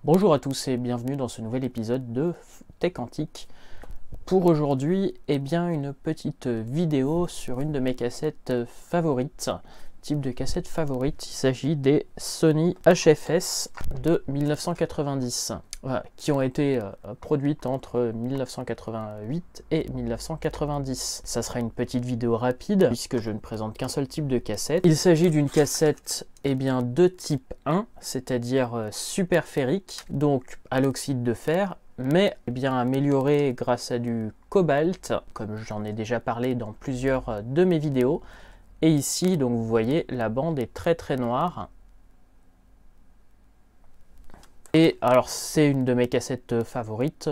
Bonjour à tous et bienvenue dans ce nouvel épisode de Tech Antique. Pour aujourd'hui, une petite vidéo sur une de mes cassettes favorites, type de cassette favorite. Il s'agit des Sony HFS de 1990, qui ont été produites entre 1988 et 1990. Ça sera une petite vidéo rapide puisque je ne présente qu'un seul type de cassette. Il s'agit d'une cassette de type 1, c'est-à-dire super ferrique, donc à l'oxyde de fer, mais améliorée grâce à du cobalt, comme j'en ai déjà parlé dans plusieurs de mes vidéos. Et ici, donc vous voyez, la bande est très noire. Et alors c'est une de mes cassettes favorites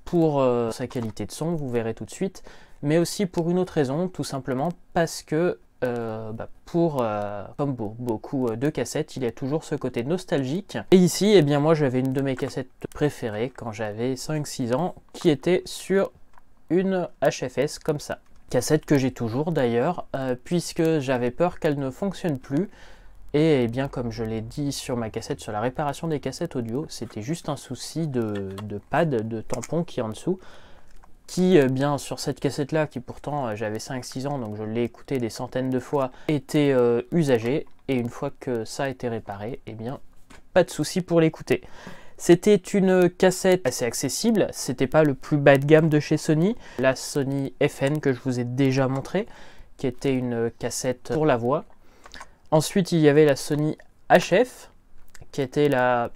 pour sa qualité de son, vous verrez tout de suite, mais aussi pour une autre raison, tout simplement parce que comme beaucoup de cassettes, il y a toujours ce côté nostalgique. Et ici, moi j'avais une de mes cassettes préférées quand j'avais 5-6 ans, qui était sur une HFS comme ça. Cassette que j'ai toujours d'ailleurs, puisque j'avais peur qu'elle ne fonctionne plus. Et comme je l'ai dit sur ma cassette, sur la réparation des cassettes audio, c'était juste un souci de pad, de tampon qui est en dessous, qui sur cette cassette là, qui pourtant j'avais 5-6 ans, donc je l'ai écouté des centaines de fois, était usagée, et une fois que ça a été réparé, pas de souci pour l'écouter. C'était une cassette assez accessible, c'était pas le plus bas de gamme de chez Sony, la Sony FN que je vous ai déjà montré, qui était une cassette pour la voix. Ensuite il y avait la Sony HF, qui était la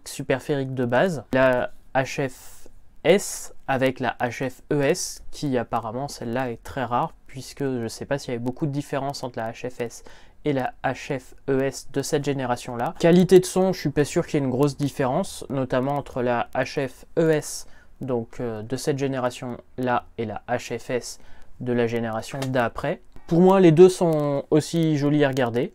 super ferrique de base, la HF-S avec la HF-ES, qui apparemment celle-là est très rare, puisque je ne sais pas s'il y avait beaucoup de différence entre la HF-S et la HF-ES de cette génération-là. Qualité de son, je suis pas sûr qu'il y ait une grosse différence, notamment entre la HF-ES donc de cette génération-là et la HF-S de la génération d'après. Pour moi, les deux sont aussi jolis à regarder.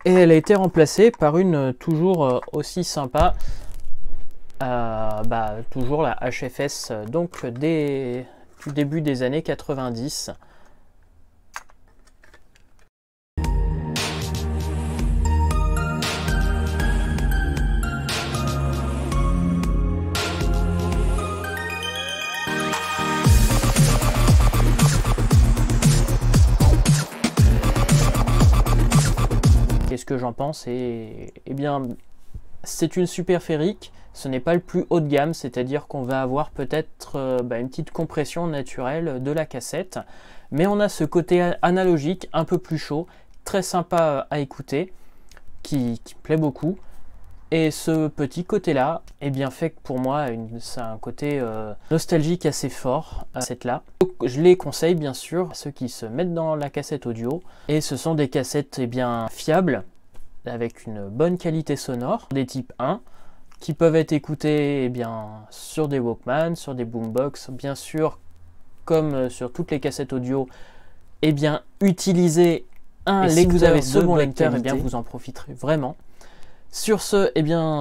Et elle a été remplacée par une toujours aussi sympa, toujours la HFS, donc du début des années 90. Qu'est-ce que j'en pense? C'est une super ferrique, ce n'est pas le plus haut de gamme, c'est-à-dire qu'on va avoir peut-être une petite compression naturelle de la cassette, mais on a ce côté analogique un peu plus chaud, très sympa à écouter, qui me plaît beaucoup. Et ce petit côté-là, fait que pour moi, c'est un côté nostalgique assez fort, cette là. Je les conseille bien sûr à ceux qui se mettent dans la cassette audio. Et ce sont des cassettes fiables, avec une bonne qualité sonore, des types 1, qui peuvent être écoutées sur des Walkman, sur des boombox, bien sûr, comme sur toutes les cassettes audio, utilisez un lecteur. Si vous avez ce bon lecteur, vous en profiterez vraiment. Sur ce,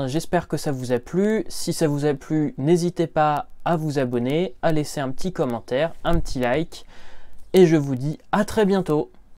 j'espère que ça vous a plu. Si ça vous a plu, n'hésitez pas à vous abonner, à laisser un petit commentaire, un petit like. Et je vous dis à très bientôt.